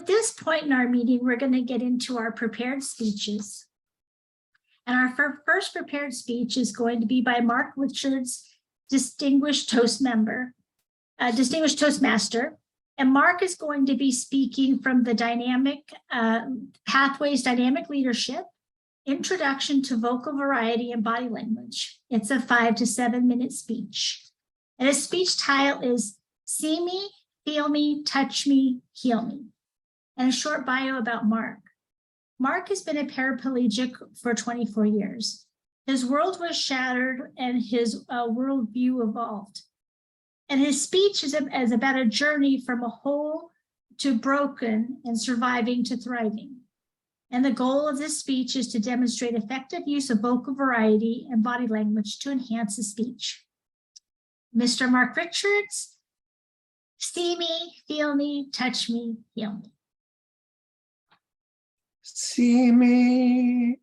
at this point in our meeting, we're going to get into our prepared speeches. And our first prepared speech is going to be by Mark Richards, Distinguished Toastmaster. And Mark is going to be speaking from the Dynamic Pathways Dynamic Leadership, Introduction to Vocal Variety and Body Language. It's a 5 to 7 minute speech. And his speech title is See Me, Feel Me, Touch Me, Heal Me. And a short bio about Mark. Mark has been a paraplegic for 24 years. His world was shattered and his worldview evolved. And his speech is about a journey from a whole to broken and surviving to thriving. And the goal of this speech is to demonstrate effective use of vocal variety and body language to enhance his speech. Mr. Mark Richards, see me, feel me, touch me, heal me. See me,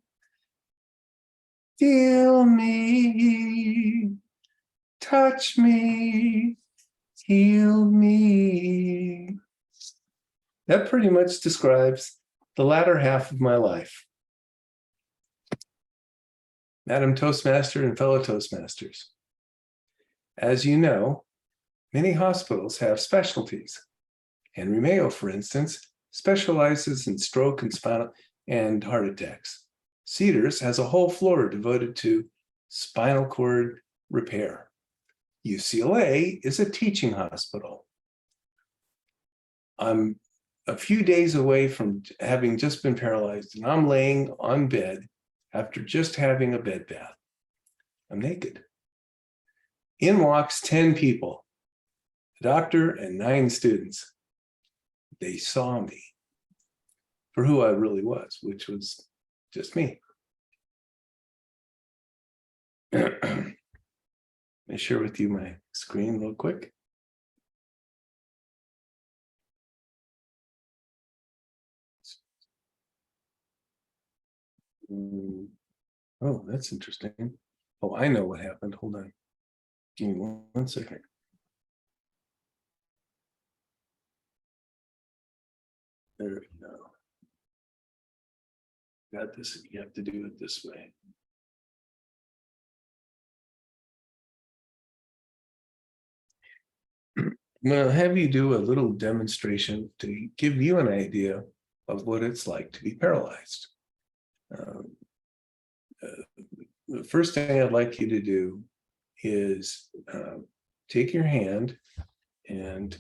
feel me, touch me, heal me. That pretty much describes the latter half of my life. Madam Toastmaster and fellow Toastmasters, as you know, many hospitals have specialties. Henry Mayo, for instance, specializes in stroke and spinal and heart attacks. Cedars has a whole floor devoted to spinal cord repair. UCLA is a teaching hospital. I'm a few days away from having just been paralyzed, and I'm laying on bed after just having a bed bath. I'm naked. In walks 10 people, a doctor and 9 students. They saw me for who I really was, which was just me. Let me share with you my screen real quick. Oh, that's interesting. Oh, I know what happened. Hold on. Give me one second. There we go. Got this. You have to do it this way. I'm going to have you do a little demonstration to give you an idea of what it's like to be paralyzed. The first thing I'd like you to do is take your hand, and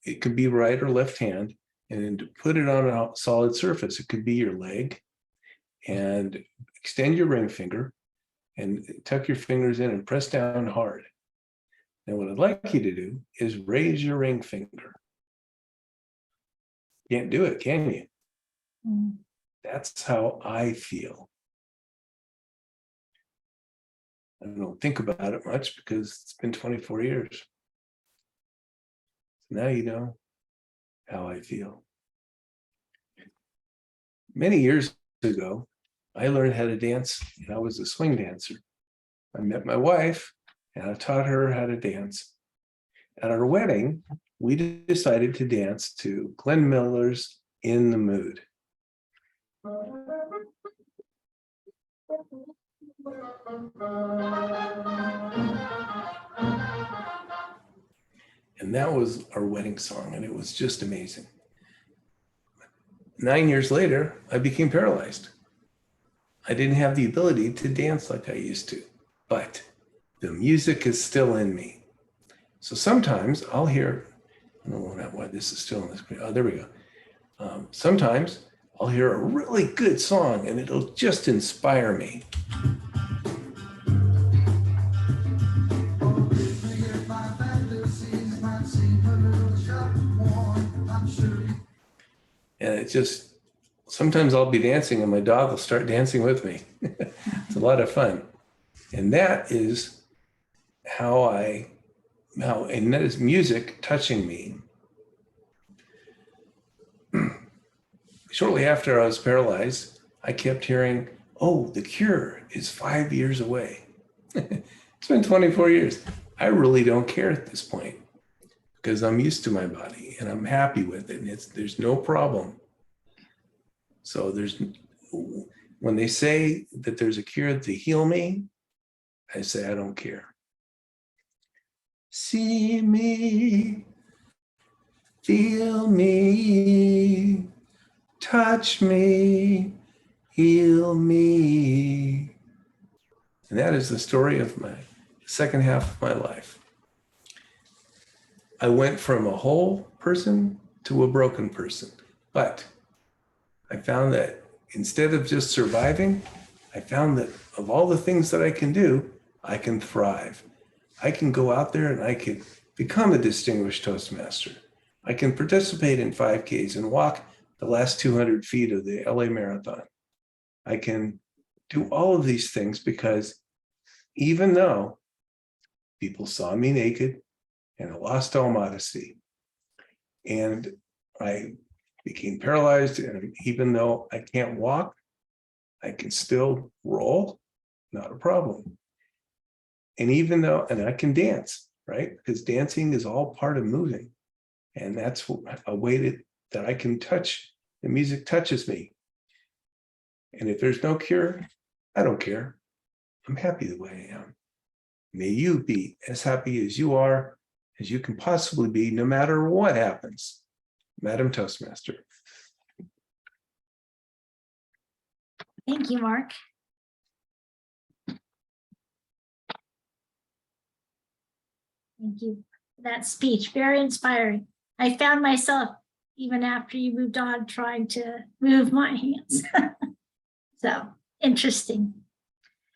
it could be right or left hand, and put it on a solid surface. It could be your leg, and extend your ring finger and tuck your fingers in and press down hard. And what I'd like you to do is raise your ring finger. Can't do it, can you? That's how I feel. I don't think about it much because it's been 24 years. So now you know how I feel. Many years ago, I learned how to dance, and I was a swing dancer. I met my wife, and I taught her how to dance. At our wedding, we decided to dance to Glenn Miller's In the Mood. And that was our wedding song, and it was just amazing. 9 years later, I became paralyzed. I didn't have the ability to dance like I used to, but the music is still in me. So sometimes I'll hear, I don't know why this is still on the screen. Oh, there we go. Sometimes I'll hear a really good song and it'll just inspire me. And it just, sometimes I'll be dancing and my dog will start dancing with me. It's a lot of fun. And that is and that is music touching me. Shortly after I was paralyzed, I kept hearing, oh, the cure is 5 years away. It's been 24 years. I really don't care at this point because I'm used to my body and I'm happy with it, and there's no problem. So when they say that there's a cure to heal me, I say I don't care. See me, feel me, touch me, heal me. And that is the story of my second half of my life. I went from a whole person to a broken person, but I found that instead of just surviving, I found that of all the things that I can do, I can thrive. I can go out there and I can become a distinguished Toastmaster. I can participate in 5Ks and walk the last 200 feet of the LA Marathon. I can do all of these things because even though people saw me naked and I lost all modesty, and I became paralyzed, and even though I can't walk, I can still roll, not a problem. And even though, and I can dance, right? Because dancing is all part of moving. And that's a way that I can touch, the music touches me. And if there's no cure, I don't care. I'm happy the way I am. May you be as happy as you are, as you can possibly be, no matter what happens. Madam Toastmaster. Thank you, Mark. Thank you for that speech. Very inspiring. I found myself, even after you moved on, trying to move my hands. So interesting.